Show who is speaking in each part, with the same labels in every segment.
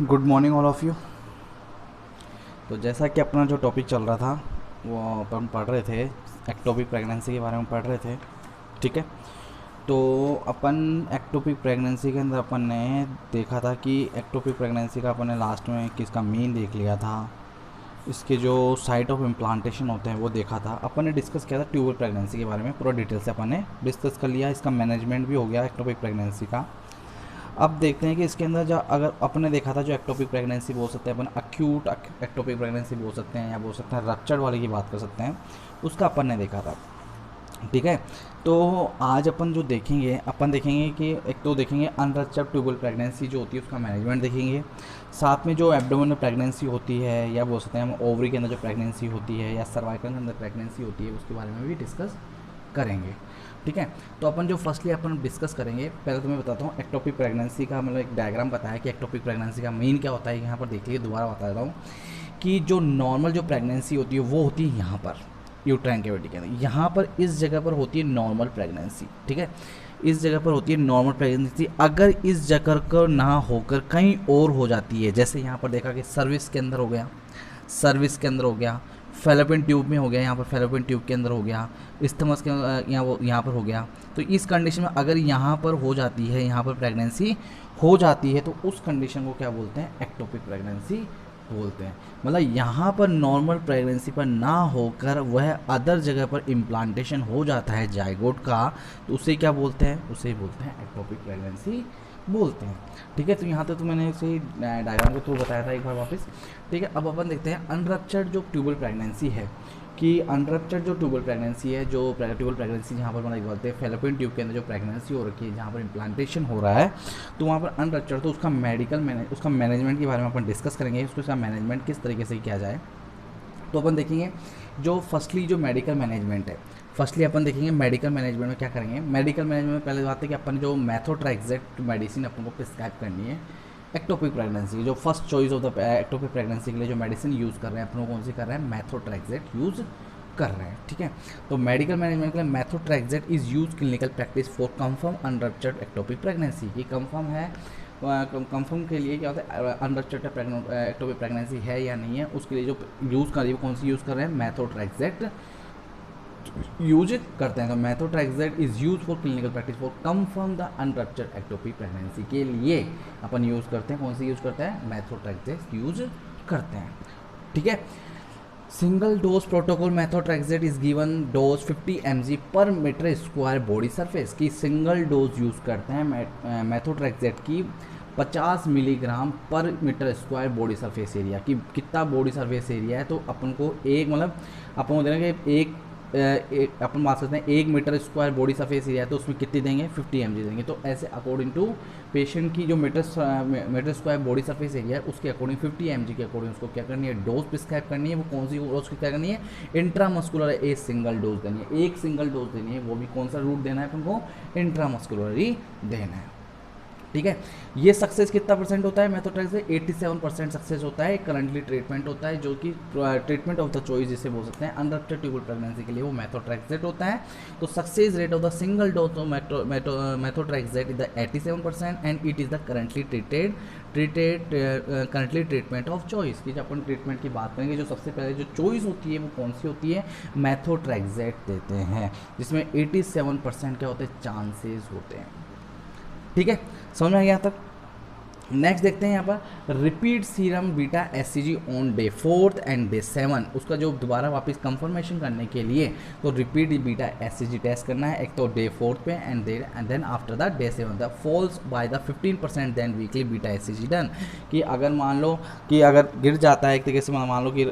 Speaker 1: Good morning all of you. तो जैसा कि अपना जो टॉपिक चल रहा था वो अपन पढ़ रहे थे, एक्टोपिक प्रेगनेंसी के बारे में पढ़ रहे थे। ठीक है, तो अपन एक्टोपिक प्रेगनेंसी के अंदर अपन ने देखा था कि एक्टोपिक प्रेगनेंसी का अपन ने लास्ट में किसका मीन देख लिया था, इसके जो साइट ऑफ इम्प्लांटेशन होते हैं वो देखा था। अपन ने डिस्कस किया था ट्यूबल प्रेगनेंसी के बारे में, पूरा डिटेल से अपन ने डिस्कस कर लिया। इसका मैनेजमेंट भी हो गया एक्टोपिक प्रेगनेंसी का। अब देखते हैं कि इसके अंदर जो अगर अपने देखा था जो एक्टोपिक प्रेगनेंसी बोल सकते हैं अपन, अक्यूट एक्टोपिक प्रेगनेंसी बोल सकते हैं या बोल सकते हैं रप्चर्ड वाले की बात कर सकते हैं, उसका अपन ने देखा था। ठीक है, तो आज अपन जो देखेंगे, अपन देखेंगे कि एक तो देखेंगे अनरप्चर्ड ट्यूबल प्रेगनेंसी जो होती है उसका मैनेजमेंट देखेंगे, साथ में जो एब्डोमेनल प्रेगनेंसी होती है या बोल सकते हैं हम ओवरी के अंदर जो प्रेगनेंसी होती है या सर्वाइकल के अंदर प्रेगनेंसी होती है उसके बारे में भी डिस्कस करेंगे। ठीक है, तो अपन जो फर्स्टली अपन डिस्कस करेंगे, पहले तो मैं बताता हूँ एक्टोपिक प्रेगनेंसी का मतलब एक डायग्राम बताया कि एक्टोपिक प्रेगनेंसी का मेन क्या होता है। यहाँ पर देख लीजिए, दोबारा बता देता हूँ कि जो नॉर्मल जो प्रेगनेंसी होती है वो होती है यहाँ पर यूट्राइन कैविटी के अंदर, यहाँ पर इस जगह पर होती है नॉर्मल प्रेगनेंसी। ठीक है, इस जगह पर होती है नॉर्मल प्रेगनेंसी। अगर इस जगह को ना होकर कहीं और हो जाती है, जैसे यहाँ पर देखा कि सर्विस के अंदर हो गया, सर्विस के अंदर हो गया, फेलोपियन ट्यूब में हो गया, यहाँ पर फेलोपियन ट्यूब के अंदर हो गया, इस्थमस के यहाँ पर हो गया, तो इस कंडीशन में अगर यहाँ पर हो जाती है, यहाँ पर प्रेगनेंसी हो जाती है, तो उस कंडीशन को क्या बोलते हैं, एक्टोपिक प्रेगनेंसी बोलते हैं। मतलब यहाँ पर नॉर्मल प्रेगनेंसी पर ना होकर वह अदर जगह पर इम्प्लांटेशन हो जाता है जाइगोट का, तो उसे क्या बोलते हैं, उसे बोलते हैं एक्टोपिक प्रेगनेंसी बोलते हैं। ठीक है, तो यहाँ तक तो मैंने इसे डायग्राम के थ्रू बताया था एक बार वापस। ठीक है, अब अपन देखते हैं अनरप्चर्ड जो ट्यूबल प्रेगनेंसी है, कि अनरप्चर्ड जो ट्यूबल प्रेगनेंसी है, जो ट्यूबल प्रेगनेंसी जहाँ पर मतलब बोलते हैं फेलोपियन ट्यूब के अंदर जो प्रेगनेंसी हो रखी है, जहाँ पर इम्प्लांटेशन हो रहा है, तो वहाँ पर अनरप्चर्ड, तो उसका मैनेजमेंट के बारे में अपन डिस्कस करेंगे, उसका मैनेजमेंट किस तरीके से किया जाए। तो अपन देखेंगे जो फर्स्टली जो मेडिकल मैनेजमेंट है, फर्स्टली अपन देखेंगे मेडिकल मैनेजमेंट में क्या करेंगे। मेडिकल मैनेजमेंट में पहले बात है कि अपन जो मेथोट्रेक्सेट मेडिसिन अपन को प्रिस्क्राइब करनी है एक्टोपिक प्रेगनेंसी, जो first choice of the ectopic pregnancy के लिए जो मेडिसिन यूज़ कर रहे हैं अपन कौन सी कर रहे हैं, मेथोट्रेक्सेट यूज़ कर रहे हैं। ठीक है, तो मेडिकल मैनेजमेंट के लिए methotrexate is use clinical practice for confirm unruptured ectopic pregnancy, की कंफर्म है, कंफर्म के लिए क्या होता है अनरप्चर्ड एक्टोपिक प्रेगनेंसी है या नहीं है, उसके लिए जो यूज़ कर रही है कौन सी यूज़ कर रहे हैं, मेथोट्रेक्सेट यूज करते हैं। तो methotrexate is use for clinical practice for confirm the unruptured ectopic pregnancy के लिए अपन यूज़ करते हैं, कौन सी यूज़ करते हैं, मेथोट्रेक्सेट यूज करते हैं। ठीक है, single dose protocol methotrexate is given dose 50 mg per metre square body surface की, सिंगल डोज यूज़ करते हैं मेथोट्रेक्सेट की 50 milligram per metre square body surface area की। कितना बॉडी सरफेस एरिया है, तो अपन को एक मतलब अपन को देना कि एक अपन बात करते हैं 1 metre square body surface area है, तो उसमें कितनी देंगे, 50 mg देंगे। तो ऐसे अकॉर्डिंग टू पेशेंट की जो metre square body surface area है उसके अकॉर्डिंग 50 mg के अकॉर्डिंग उसको क्या करनी है, डोज प्रिस्क्राइब करनी है। वो कौन सी डोज की क्या करनी है, इंट्रामस्कुलर एक सिंगल डोज देनी है, एक सिंगल डोज देनी है, वो भी कौन सा रूट देना है अपन को, इंट्रामस्कुलर ही देना है। ठीक है, ये सक्सेस कितना परसेंट होता है मेथोट्रेक्सेट, 87% सक्सेस होता है। करंटली ट्रीटमेंट होता है जो कि ट्रीटमेंट ऑफ द चॉइस जिसे बोल सकते हैं अनरप्चर्ड ट्यूबल प्रेगनेंसी के लिए वो मेथोट्रेक्सेट होता है। तो success rate of the single dose of methotrexate is the 87% and it is the currently currently treatment of choice की। जब अपन ट्रीटमेंट की बात करेंगे, जो सबसे पहले जो चॉइस होती है वो कौन सी होती है, मेथोट्रेक्सेट देते हैं, जिसमें 87% क्या होते हैं, चांसेस होते हैं। ठीक है, समझ में आ गया यहाँ तक। नेक्स्ट देखते हैं यहाँ पर repeat serum beta SCG on day 4 and day 7, उसका जो दोबारा वापस कंफर्मेशन करने के लिए तो रिपीट बीटा एससीजी टेस्ट करना है, एक तो डे 4 पे and then after the day 7 the falls by the 15% then weekly beta SCG done. कि अगर मान लो कि अगर गिर जाता है एक तरीके से, मान लो कि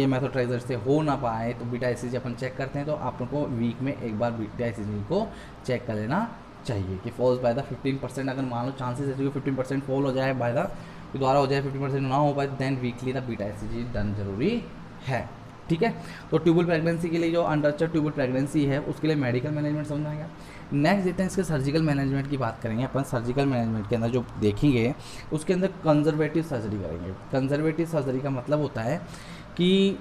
Speaker 1: ये मेथोट्रेक्सेट से हो ना पाए, तो बीटा एससीजी अपन चेक करते हैं, तो आपको वीक में एक बार बीटा एससीजी को चेक कर लेना चाहिए कि फॉल्स बाय द 15%। अगर मान लो चांसेस है कि 15% फॉल हो जाए बाय द, दोबारा हो जाए 15% ना हो पाए, then weekly the beta SCG done जरूरी है। ठीक है, तो ट्यूबल प्रेगनेंसी के लिए जो अनरप्चर्ड ट्यूबल प्रेगनेंसी है उसके लिए मेडिकल मैनेजमेंट समझ में आएगा। नेक्स्ट देखते हैं इसके सर्जिकल मैनेजमेंट की बात करेंगे अपन। सर्जिकल मैनेजमेंट के अंदर जो देखेंगे उसके अंदर कंजर्वेटिव सर्जरी करेंगे। कंजर्वेटिव सर्जरी का मतलब होता है कि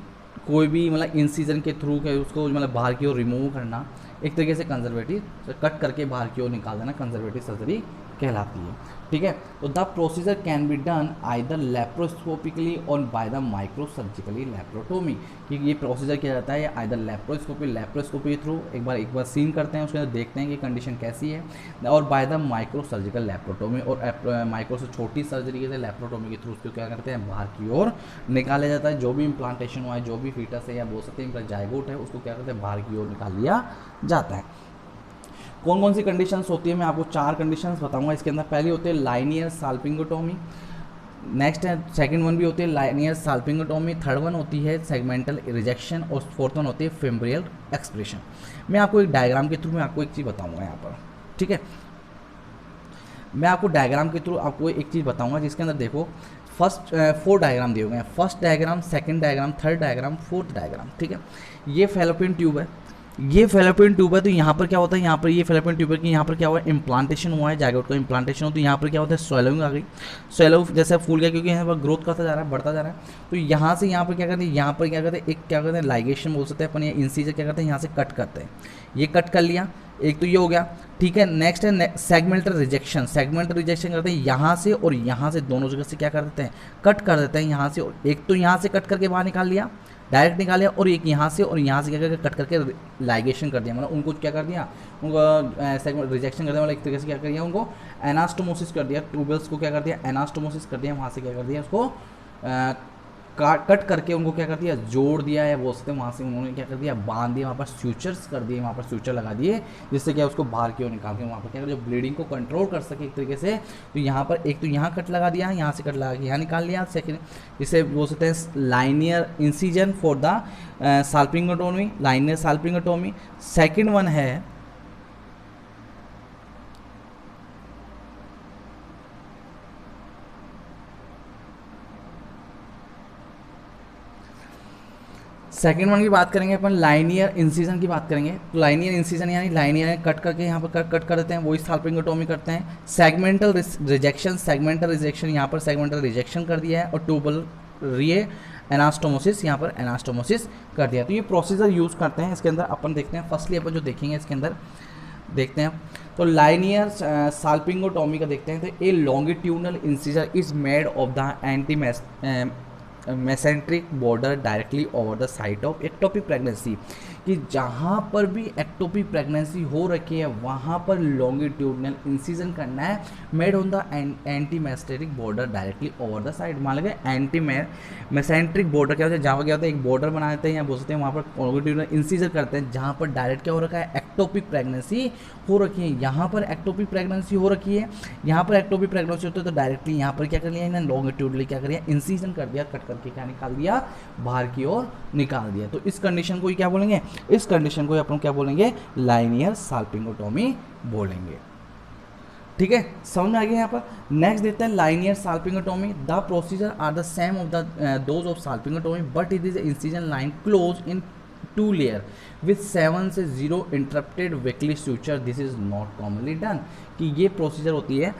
Speaker 1: कोई भी मतलब इंसीजन के थ्रू उसको मतलब बाहर की ओर रिमूव करना, एक तरीके से कंजर्वेटिव कट करके बाहर की ओर निकाल देना, कंजर्वेटिव सर्जरी कहलाती है। ठीक है। तो the procedure can be done either laparoscopically और बाय द माइक्रोसर्जिकली लेप्रोटोमी, कि ये प्रोसीजर किया जाता है आइदर लेप्रोस्कोपी के थ्रू, एक बार सीन करते हैं, उसके अंदर देखते हैं कि कंडीशन कैसी है, और बाय द माइक्रोसर्जिकल लेप्रोटोमी, और माइक्रो से छोटी सर्जरी के लेप्रोटोमी के थ्रू उसको क्या करते हैं, बाहर की ओर निकाला जाता है। जो भी इम्प्लांटेशन हुआ है, जो भी फीटस है या बोल सकते हैं जाइगोट है, उसको क्या करते हैं, बाहर की ओर निकाल लिया जाता है। कौन कौन सी कंडीशंस होती है, मैं आपको 4 कंडीशंस बताऊंगा इसके अंदर। पहली होती है लाइनियर साल्पिंगोटोमी, नेक्स्ट है सेकंड वन भी होती है लाइनियर साल्पिंगोटोमी, थर्ड वन होती है सेगमेंटल रिजेक्शन, और फोर्थ वन होती है फेम्ब्रियल एक्सप्रेशन। मैं आपको एक डायग्राम के थ्रू मैं आपको एक चीज़ बताऊंगा यहाँ पर, ठीक है। मैं आपको डायग्राम के थ्रू आपको एक चीज़ बताऊंगा जिसके अंदर देखो फर्स्ट 4 डायग्राम दिए हुए हैं, first diagram, second diagram, third diagram, fourth diagram, ठीक है। ये फेलोपियन ट्यूब है, ये फेलोपियन ट्यूब है। तो यहाँ पर क्या होता है, यहाँ पर ये फेलोपियन ट्यूब है कि यहाँ पर क्या हुआ है, इम्प्लांटेशन हुआ है, जाइगोट का इम्प्लांटेशन हो, तो यहाँ पर क्या होता है, स्वेलिंग आ गई, स्वेलो जैसे फूल गया, क्योंकि यहाँ पर ग्रोथ करता जा रहा है, बढ़ता जा रहा है। तो यहाँ से यहाँ पर क्या करते हैं, यहाँ पर क्या करते हैं, एक क्या करते हैं लाइगेशन बोल सकते हैं अपन, ये इंसीजर क्या करते हैं, यहाँ से कट करते हैं, ये कट कर लिया, एक तो ये हो गया, ठीक है। नेक्स्ट है सेगमेंटल रिजेक्शन, सेगमेंटल रिजेक्शन करते हैं यहाँ से और यहाँ से, दोनों जगह से क्या कर देते हैं, कट कर देते हैं यहाँ से, और एक तो यहाँ से कट करके बाहर निकाल लिया, डायरेक्ट निकाल लिया, और एक यहाँ से और यहाँ से क्या करके कट करके लाइगेशन कर दिया, मतलब उनको क्या कर दिया, उनको सेगमेंट रिजेक्शन कर दिया, मतलब एक तरीके से क्या कर दिया, उनको एनास्टोमोसिस कर दिया, ट्यूबल्स को क्या कर दिया, एनास्टोमोसिस कर दिया, वहाँ से क्या कर दिया, उसको कट करके उनको क्या कर दिया, जोड़ दिया, या बोल सकते हैं वहाँ से उन्होंने क्या कर दिया, बांध दिया, वहाँ पर स्यूचर्स कर दिए, वहाँ पर स्यूचर लगा दिए, जिससे क्या उसको बाहर की ओर निकाल के वहाँ पर क्या कर, जो ब्लीडिंग को कंट्रोल कर सके एक तरीके से। तो यहाँ पर एक तो यहाँ कट लगा दिया, यहाँ से कट लगा के यहाँ निकाल लिया, सेकेंड जिसे बोल सकते हैं linear incision for the salpingotomy, linear salpingotomy. Second one है सेकेंड वन की बात करेंगे अपन, लाइनियर इंसिजन की बात करेंगे। तो लाइनियर इंसिजन यानी लाइनियर कट करके यहाँ पर कट कर देते हैं, वही साल्पिंगोटोमी करते हैं। सेगमेंटल रिजेक्शन, सेगमेंटल रिजेक्शन यहाँ पर सेगमेंटल रिजेक्शन कर दिया है, और ट्यूबल रिए एनास्टोमोसिस यहाँ पर एनास्टोमोसिस कर दिया। तो ये प्रोसीजर यूज़ करते हैं इसके अंदर। अपन देखते हैं फर्स्टली अपन जो देखेंगे इसके अंदर देखते हैं, तो लाइनियर साल्पिंगोटोमी का देखते हैं। तो a longitudinal incision is made of the anti mesenteric border directly over the site of ectopic pregnancy, कि जहाँ पर भी एक्टोपिक प्रेगनेंसी हो रखी है वहाँ पर लॉन्गिट्यूडनल इंसिजन करना है, made on the anti mesenteric border directly over the side. मान लगे एंटी मेसेंट्रिक बॉर्डर क्या होता है, जहाँ क्या होता है एक बॉर्डर बना देते हैं या बोल सकते हैं वहाँ पर लॉन्गिट्यूडनल इंसिजन करते हैं, जहाँ पर डायरेक्ट क्या हो रखा है, एक्टोपिक प्रेगनेंसी हो रखी है। यहाँ पर एक्टोपिक प्रेगनेंसी हो रखी है, यहाँ पर एक्टोपिक प्रेगनेंसी होती है, तो डायरेक्टली यहाँ पर क्या कर लिया इन्होंने, लॉन्गिट्यूडनली क्या कर दिया, इंसिजन कर दिया, कट करके क्या निकाल दिया, बाहर की ओर निकाल दिया। तो इस कंडीशन को ही क्या बोलेंगे, इस कंडीशन को अपन क्या बोलेंगे, लाइनियर साल्पिंगोटोमी बोलेंगे। ठीक है, समझ में आ गया यहाँ पर। नेक्स्ट देते हैं linear salpingotomy. The procedure are the same of the those of salpingotomy, but it is incision line close in 2 layer with 7 से 0 interrupted weakly suture. This is not commonly done, कि ये प्रोसीजर होती है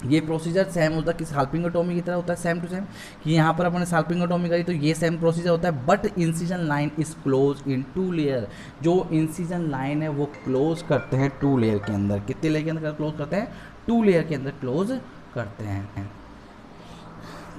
Speaker 1: ये procedure same होता है कि साल्पिंगोटोमी की तरह होता है, सेम टू सेम, कि यहाँ पर अपने साल्पिंगोटोमी करी तो ये सेम प्रोसीजर होता है, but incision line is close in 2 layer. जो इंसिजन लाइन है वो क्लोज करते हैं 2 लेयर के अंदर। कितने लेयर के अंदर क्लोज करते हैं, 2 लेयर के अंदर क्लोज करते हैं।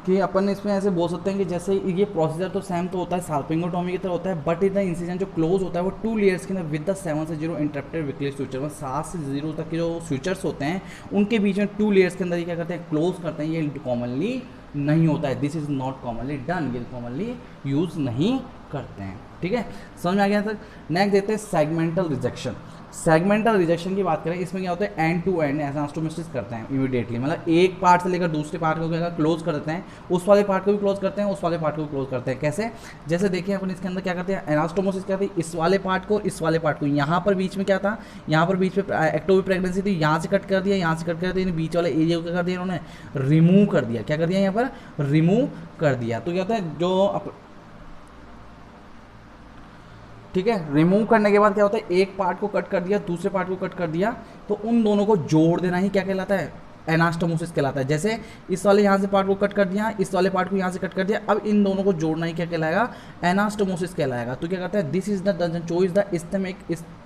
Speaker 1: कि अपन इसमें ऐसे बोल सकते हैं कि जैसे ये प्रोसीजर तो सेम तो होता है, साल्पिंगोटोमी की तरह होता है, बट इन द इंसिजन जो क्लोज होता है वो 2 लेयर्स के अंदर विद द 7 से 0 इंटरप्टेड वीकली स्यूचर, मतलब 7 से 0 तक के जो स्यूचर्स होते हैं उनके बीच में 2 लेयर्स के अंदर ये क्या करते हैं, क्लोज करते हैं। ये कॉमनली नहीं होता है, this is not commonly done, ये कॉमनली यूज़ नहीं करते हैं। ठीक है, समझ में आ गया तक। नेक्स्ट देते हैं सेगमेंटल रिजेक्शन। सेगमेंटल रिजेक्शन की बात करें, इसमें क्या होता है, एंड टू एंड एनास्टोमोसिस करते हैं इमीडिएटली, मतलब एक पार्ट से लेकर दूसरे पार्ट को क्या क्लोज कर देते हैं, उस वाले पार्ट को भी क्लोज करते हैं, उस वाले पार्ट को भी क्लोज करते हैं। कैसे, जैसे देखिए अपन इसके अंदर क्या करते हैं, एनास्टोमोसिस करते हैं इस वाले पार्ट को, इस वाले पार्ट को, यहाँ पर बीच में क्या था, यहाँ पर बीच में एक्टोपिक प्रेगनेंसी थी, यहाँ से कट कर दिया, यहाँ से कट कर दिया, बीच वाले एरिया को क्या कर दिया उन्होंने, रिमूव कर दिया। क्या कर दिया, यहाँ पर रिमूव कर दिया। तो क्या होता है, जो ठीक है, रिमूव करने के बाद क्या होता है, एक पार्ट को कट कर दिया, दूसरे पार्ट को कट कर दिया, तो उन दोनों को जोड़ देना ही क्या कहलाता है, एनास्टोमोसिस कहलाता है। जैसे इस वाले यहाँ से पार्ट को कट कर दिया, इस वाले पार्ट को यहाँ से कट कर दिया, अब इन दोनों को जोड़ना ही क्या कहलाएगा, एनास्टोमोसिस कहलाएगा। तो क्या कहता है, this is the choice the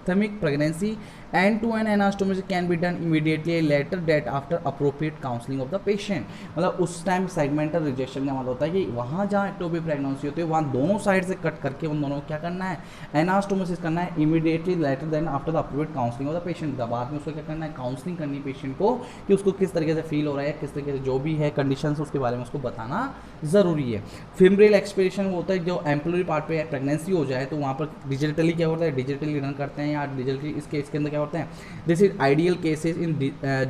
Speaker 1: anastomosing pregnancy end-to-end anastomosing can be done immediately later that after appropriate counseling of the patient। मतलब उस टाइम सेगमेंटल रिजेक्शन का मतलब होता है कि वहाँ जहाँ एक्टोपिक प्रेगनेंसी होती है वहाँ दोनों साइड से कट करके उन दोनों को क्या करना है, एनास्टोमोसिस करना है immediately later then after the appropriate counselling of the patient. बाद में उसको क्या करना है, काउंसलिंग करनी है पेशेंट को कि उसको किस तरीके से फील हो रहा है, किस तरीके से जो भी है कंडीशन उसके बारे में उसको बताना ज़रूरी है। फिमरेल एक्सपिरेशन वो होता है जो एम्पलरी पार्ट पे प्रेगनेंसी हो जाए तो वहाँ पर डिजिटली क्या होता है, डिजिटली रन करते हैं या डिजिटली इसके अंदर क्या होते हैं, this is ideal cases in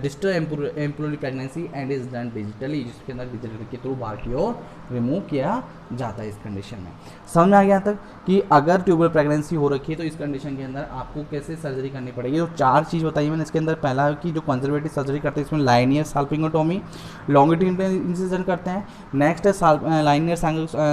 Speaker 1: distal ampullary pregnancy and is done digitally, जिसके अंदर डिजिटल के थ्रू बाहर की ओर रिमूव किया जाता है। इस कंडीशन में समझ में आ गया तक कि अगर ट्यूबल प्रेगनेंसी हो रखी है तो इस कंडीशन के अंदर आपको कैसे सर्जरी करनी पड़ेगी। तो 4 चीज़ बताई मैंने इसके अंदर। पहला है कि जो कंजर्वेटिव सर्जरी करते हैं इसमें लाइनियर साल्पिंगोटोमी, लॉन्गिट्यूडिनल इंसिजन करते हैं। नेक्स्ट है लाइनियर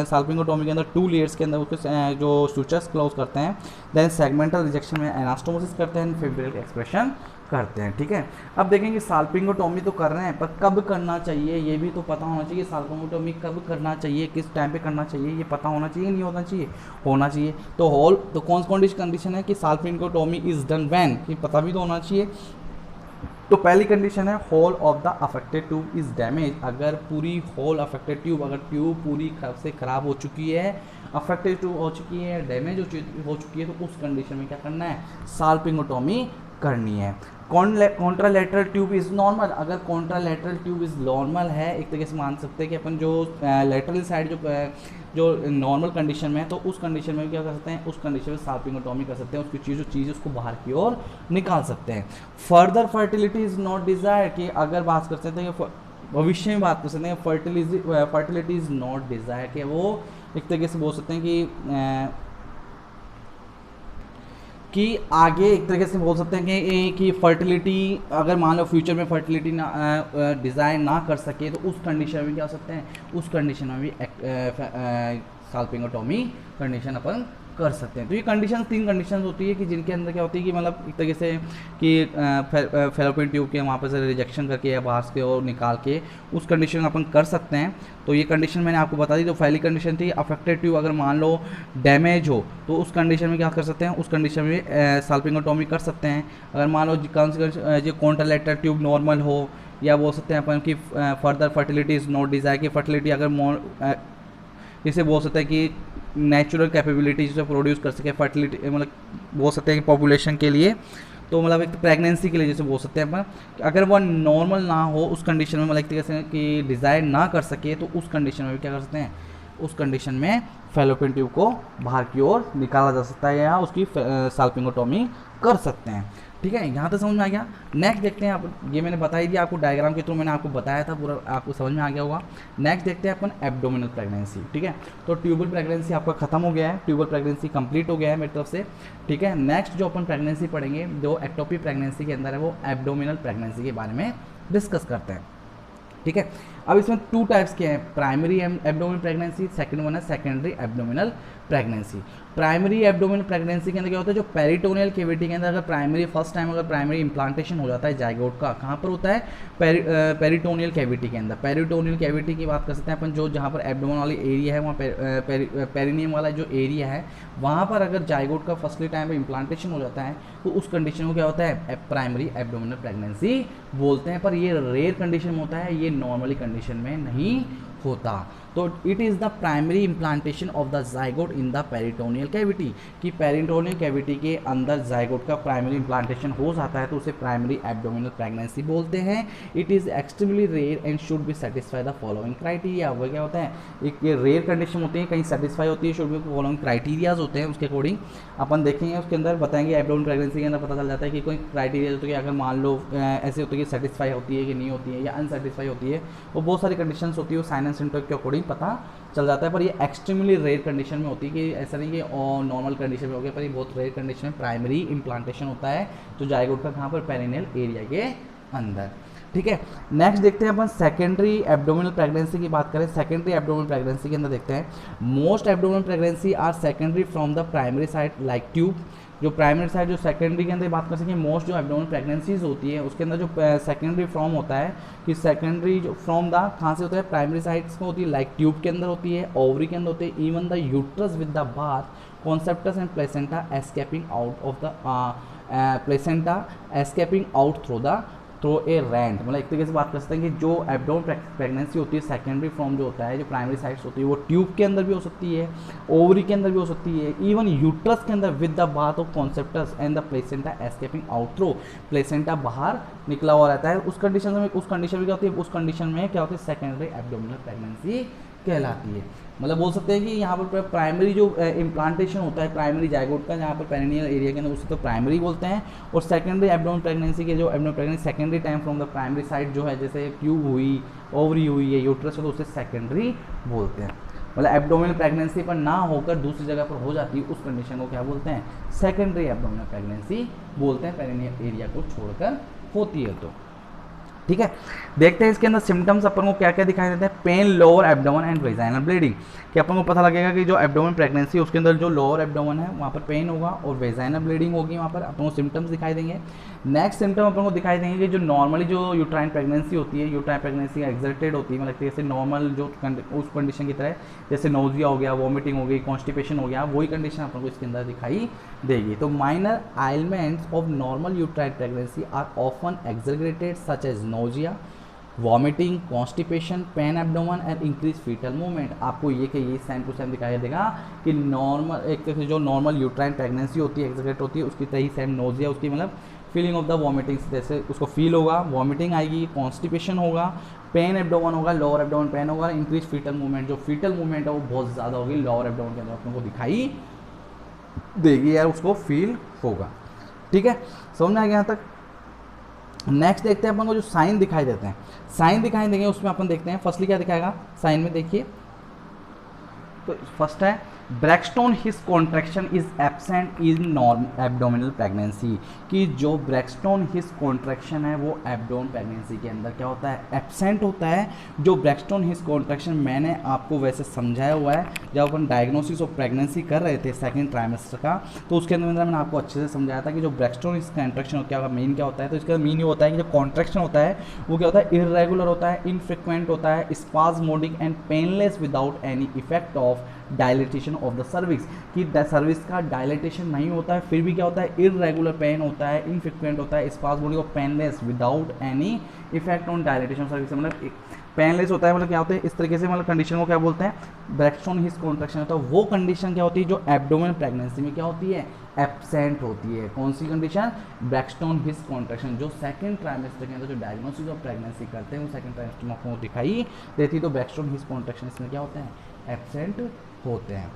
Speaker 1: साल्पिंगोटोमी के अंदर 2 लेयर्स के अंदर उसके जो स्टूचर्स क्लोज करते हैं। देन सेगमेंटल रिजेक्शन में एनास्टोमोसिस करते हैं, फिब्रिल एक्सप्रेशन करते हैं। ठीक है, अब देखेंगे साल्पिंगोटोमी तो कर रहे हैं पर कब करना चाहिए ये भी तो पता होना चाहिए। साल्पिंगोटोमी कब करना चाहिए, किस टाइम पे करना चाहिए ये पता होना चाहिए, नहीं होना चाहिए, होना चाहिए। तो कौन सी कंडीशन है कि साल्पिंगोटोमी इज डन व्हेन, ये पता भी तो होना चाहिए। तो पहली कंडीशन है whole of the affected tube is damage. अगर पूरी होल अफेक्टेड ट्यूब, अगर ट्यूब पूरी से खराब हो चुकी है, अफेक्टेड ट्यूब हो चुकी है, डैमेज हो चुकी है, तो उस कंडीशन में क्या करना है, साल्पिंगोटोमी करनी है। कॉन्ट्रालैटरल ट्यूब इज नॉर्मल, अगर कॉन्ट्रालैटरल ट्यूब इज नॉर्मल है, एक तरीके से मान सकते हैं कि अपन जो लैटरल साइड जो नॉर्मल कंडीशन में है तो उस कंडीशन में क्या कर सकते हैं, उस कंडीशन में साल्पिंगोटोमी कर सकते हैं, उसकी चीज़ उसको बाहर की ओर निकाल सकते हैं। Further fertility is not Dzire, कि अगर बात कर सकते हैं कि भविष्य में बात कर सकते हैं फर्टिलिटी इज नॉट डिजायर, कि वो एक तरीके से बोल सकते हैं कि आगे एक तरीके से बोल सकते हैं कि फर्टिलिटी अगर मान लो फ्यूचर में फर्टिलिटी ना डिज़ाइन ना कर सके तो उस कंडीशन में क्या हो सकते हैं, उस कंडीशन में भी साल्पिंगोटोमी कंडीशन अपन कर सकते हैं। तो ये कंडीशन 3 कंडीशन होती है कि जिनके अंदर क्या होती है कि मतलब एक तरीके से कि फेलोपियन ट्यूब के वहाँ पर से रिजेक्शन करके या बाहर के और निकाल के उस कंडीशन में अपन कर सकते हैं। तो ये कंडीशन मैंने आपको बता दी। तो पहली कंडीशन थी अफेक्टेड ट्यूब अगर मान लो डैमेज हो तो उस कंडीशन में क्या कर सकते हैं, उस कंडीशन में साल्पिंगोटोमी कर सकते हैं। अगर मान लो जो कॉन्ट्रालैटरल ट्यूब नॉर्मल हो, या बोल सकते हैं अपन कि further fertility is not desire, कि फर्टिलिटी अगर इसे बोल सकते हैं कि नेचुरल कैपेबिलिटी जो प्रोड्यूस कर सके फर्टिलिटी, मतलब बोल सकते हैं कि पॉपुलेशन के लिए, तो मतलब एक प्रेगनेंसी के लिए जैसे बोल सकते हैं अपन, अगर वह नॉर्मल ना हो उस कंडीशन में मतलब एक तरीके से कि डिज़ायर ना कर सके तो उस कंडीशन में भी क्या कर सकते हैं, उस कंडीशन में फेलोपियन ट्यूब को बाहर की ओर निकाला जा सकता है या उसकी साल्पिंगोटोमी कर सकते हैं। ठीक है, यहाँ तक समझ में आ गया। नेक्स्ट देखते हैं, आप ये मैंने बताई थी आपको डायग्राम के थ्रू, मैंने आपको बताया था, पूरा आपको समझ में आ गया होगा। नेक्स्ट देखते हैं अपन एब्डोमिनल प्रेगनेंसी। ठीक है, तो ट्यूबल प्रेगनेंसी आपका खत्म हो गया है, ट्यूबल प्रेगनेंसी कंप्लीट हो गया है मेरी तरफ से। ठीक है, नेक्स्ट जो अपन प्रेगनेंसी पढ़ेंगे जो एक्टोपिक प्रेगनेंसी के अंदर है वो एब्डोमिनल प्रेगनेंसी के बारे में डिस्कस करते हैं। ठीक है, अब इसमें 2 टाइप्स के हैं, primary abdominal pregnancy, second one है secondary abdominal pregnancy. Primary abdominal pregnancy के अंदर क्या होता है, जो पेरिटोनियल कैविटी के अंदर अगर प्राइमरी फर्स्ट टाइम अगर प्राइमरी इम्प्लांटेशन हो जाता है जाइगोट का, कहाँ पर होता है, पेरिटोनियल कैविटी के अंदर। पेरिटोनियल कैविटी की बात कर सकते हैं अपन, जो जहाँ पर एब्डोमिन वाली एरिया है वहाँ पेरिनियम वाला जो एरिया है वहाँ पर अगर जाइगोट का फर्स्टली टाइम पर इम्प्लांटेशन हो जाता है तो उस कंडीशन को क्या होता है, प्राइमरी एब्डोमिनल प्रेगनेंसी बोलते हैं। पर ये रेयर कंडीशन में होता है, ये नॉर्मली कंडीशन में नहीं होता। तो it is the primary implantation of the zygote in the peritoneal cavity, कि पेरिटोनियल कैविटी के अंदर जाइगोट का प्राइमरी इम्प्लांटेशन हो जाता है तो उसे प्राइमरी एब्डोमिनल प्रेगनेंसी बोलते हैं। It is extremely rare and should be satisfy the following criteria. वो क्या होता है, एक रेयर कंडीशन होती है, कहीं सेटिस्फाई होती है, शुड बी फॉलोइंग क्राइटेरियाज होते हैं, उसके अकॉर्डिंग अपन देखेंगे, उसके अंदर बताएंगे। एब्डोमिनल प्रेगनेंसी के अंदर पता चल जाता है कि कोई क्राइटेरिया होती है, अगर मान लो ऐसे होती है कि सेटिस्फाई होती है कि नहीं होती है या अनसेटिस्फाई होती है, वो बहुत सारी कंडीशंस होती है, वो साइन एंड सिम्टम के अकॉर्डिंग पता चल जाता है। पर ये एक्सट्रीमली रेयर कंडीशन में होती है, कि ऐसा नहीं कि नॉर्मल कंडीशन में हो गया, पर ये बहुत रेयर कंडीशन में प्राइमरी इम्प्लांटेशन होता है तो जाइगोट का कहाँ पर, पेरिनियल एरिया के अंदर। ठीक है, नेक्स्ट देखते हैं अपन सेकेंडरी एब्डोमिनल प्रेगनेंसी की बात करें। सेकेंडरी एब्डोमिनल प्रेगनेंसी के अंदर देखते हैं, most abdominal pregnancy are secondary from the primary side like tube. जो प्राइमरी साइड जो सेकेंडरी के अंदर बात कर सकें, मोस्ट जो एब्डोमिनल प्रेगनेंसीज होती है उसके अंदर जो सेकेंडरी फ्रॉम होता है, कि सेकेंडरी जो फ्रॉम द कहाँ से होता है, प्राइमरी साइड्स में होती है, लाइक ट्यूब के अंदर होती है, ओवरी के अंदर होती है, even the uterus with the both conceptus and placenta escaping out of the placenta escaping out through a rent, मतलब एक तरीके से बात कर सकते हैं कि जो एब्डोमेन प्रेगनेंसी होती है सेकेंडरी फॉर्म जो होता है, जो प्राइमरी साइट्स होती है वो ट्यूब के अंदर भी हो सकती है, ओवरी के अंदर भी हो सकती है, इवन यूट्रस के अंदर with the both of conceptus and the placenta escaping out through, प्लेसेंटा बाहर निकला हुआ रहता है। उस कंडीशन में क्या होती है, उस कंडीशन में क्या होती है, सेकेंडरी एब्डोमिनल प्रेगनेंसी कहलाती है। मतलब बोल सकते हैं कि यहाँ पर प्राइमरी जो इम्प्लांटेशन होता है प्राइमरी जायगोट का, जहाँ पर पेरिनियल एरिया के अंदर, उसे तो प्राइमरी बोलते हैं। और सेकेंडरी एब्डोमिनल प्रेगनेंसी के जो abdominal pregnancy secondary time from the primary side जो है, जैसे ट्यूब हुई, ओवरी हुई या यूट्रस, तो उसे सेकेंडरी बोलते हैं। मतलब एब्डोमिनल प्रेगनेंसी पर ना होकर दूसरी जगह पर हो जाती है, उस कंडीशन को क्या बोलते हैं, सेकेंडरी एब्डोमिनल प्रेगनेंसी बोलते हैं, पेरिनियल एरिया को छोड़कर होती है। तो ठीक है, देखते हैं इसके अंदर सिम्टम्स अपन को क्या क्या दिखाई देते हैं। Pen lower abdomen and vaginal bleeding, कि अपन को पता लगेगा कि जो एब्डोमेन प्रेगनेंसी उसके अंदर जो लोअर एब्डोमेन है वहाँ पर पेन होगा और वेजाइनल ब्लीडिंग होगी, वहाँ पर अपन को सिम्टम्स दिखाई देंगे। नेक्स्ट सिम्टम अपन को दिखाई देंगे कि जो नॉर्मली जो यूट्राइन प्रेगनेंसी होती है, यूट्राइन प्रेगनेंसी एक्सर्टेड होती है, मतलब जैसे नॉर्मल जो उस कंडीशन की तरह, जैसे नोजिया हो गया, वॉमिटिंग हो गई, कॉन्स्टिपेशन हो गया, वही कंडीशन अपन को इसके अंदर दिखाई देगी। तो minor ailments of normal uterine pregnancy are often exaggerated such as nausea, vomiting, constipation, pain abdomen and increase fetal movement. आपको ये कि ये सेम टू सेम दिखाई देगा कि नॉर्मल एक तरह से जो नॉर्मल यूट्राइन प्रेगनेंसी होती है, एक्सग्रेट होती है, उसकी तरह ही सेम नोजिया, उसकी मतलब फीलिंग ऑफ द वॉमिटिंग, जैसे उसको फील होगा, वॉमिटिंग आएगी, कॉन्स्टिपेशन होगा, पेन एब्डोमेन होगा, लोअर एब्डोमेन पेन होगा, इंक्रीज फीटल मूवमेंट, जो फीटल मूवमेंट है वो बहुत ज़्यादा होगी लोअर एब्डोमेन के अंदर, अपन को दिखाई देगी यार, उसको फील होगा। ठीक है, समझ में आ गया यहाँ तक। नेक्स्ट देखते हैं अपन को जो साइन दिखाई देते हैं, साइन दिखाई देंगे, उसमें अपन देखते हैं फर्स्टली क्या दिखाएगा साइन में, देखिए तो फर्स्ट है Braxton Hicks contraction is absent in norm abdominal pregnancy, कि जो ब्रैक्सटोन हिस कॉन्ट्रैक्शन है वो एब्डोमिनल प्रेगनेंसी के अंदर क्या होता है, एब्सेंट होता है। जो ब्रैक्सटोन हिस कॉन्ट्रैक्शन मैंने आपको वैसे समझाया हुआ है जब अपन डायग्नोसिस ऑफ प्रेगनेंसी कर रहे थे सेकंड ट्राइमेस्टर का, तो उसके अंदर मैंने आपको अच्छे से समझाया था कि जो ब्रैक्सटोन हिस कॉन्ट्रैक्शन क्या होगा, मेन क्या होता है, तो इसका मीन ये होता है कि जो कॉन्ट्रैक्शन होता है वो क्या होता है, इरेगुलर होता है, इनफ्रिक्वेंट होता है, spasmodic and painless without any effect of dilatation of the cervix, कि सर्विक्स का डायलिटेशन नहीं होता है, फिर भी क्या होता है, इरेगुलर पेन होता है, इनफ्रिक्वेंट होता है, स्पाज्मोडिक और painless without any effect on dilatation cervix, मतलब पेनलेस होता है, मतलब क्या होता है इस तरीके से, मतलब कंडीशन को क्या बोलते हैं, ब्रैक्सटोन हिस कॉन्ट्रैक्शन होता है। वो कंडीशन क्या होती है जो एब्डोमेन प्रेगनेंसी में क्या होती है, एब्सेंट होती है। कौन सी कंडीशन, ब्रैक्सटोन हिस कॉन्ट्रैक्शन, जो सेकंड ट्राइमेस्टर के अंदर जो डायग्नोसिस ऑफ प्रेगनेंसी करते हैं वो सेकंड ट्राइमेस्टर में आपको दिखाई देती है। तो ब्रैक्सटोन हिस कॉन्ट्रैक्शन इसमें क्या होते हैं, एब्सेंट होते हैं।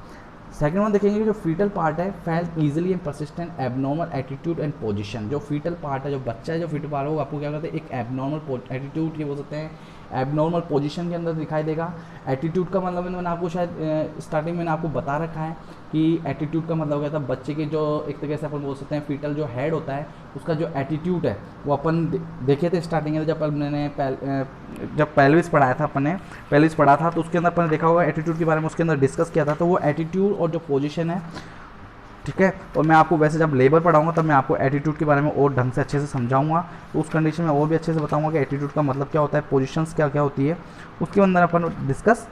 Speaker 1: सेकंड वन देखेंगे जो फीटल पार्ट है, felt easily and persistent abnormal attitude and position. जो फीटल पार्ट है, जो बच्चा है, जो फीटल पार्ट है, वो आपको क्या करते हैं, एक एबनॉर्मल एटीट्यूड के बोल सकते हैं, एबनॉर्मल पोजीशन के अंदर दिखाई देगा। एटीट्यूड का मतलब मैंने आपको शायद स्टार्टिंग में आपको बता रखा है कि एटीट्यूड का मतलब क्या था, बच्चे के जो एक तरीके से अपन बोल सकते हैं फीटल जो हेड होता है उसका जो एटीट्यूड है वो अपन देखे थे स्टार्टिंग में, जब मैंने जब पेल्विस पढ़ाया था, अपन ने पेल्विस पढ़ा था तो उसके अंदर अपन ने देखा होगा एटीट्यूड के बारे में, उसके अंदर डिस्कस किया था। तो वो एटीट्यूड और जो पोजीशन है, ठीक है, और मैं आपको वैसे जब लेबर पढ़ाऊंगा तब मैं आपको एटीट्यूड के बारे में और ढंग से अच्छे से समझाऊंगा, तो उस कंडीशन में और भी अच्छे से बताऊंगा कि एटीट्यूड का मतलब क्या होता है, पोजीशंस क्या क्या होती है, उसके अंदर अपन डिस्कस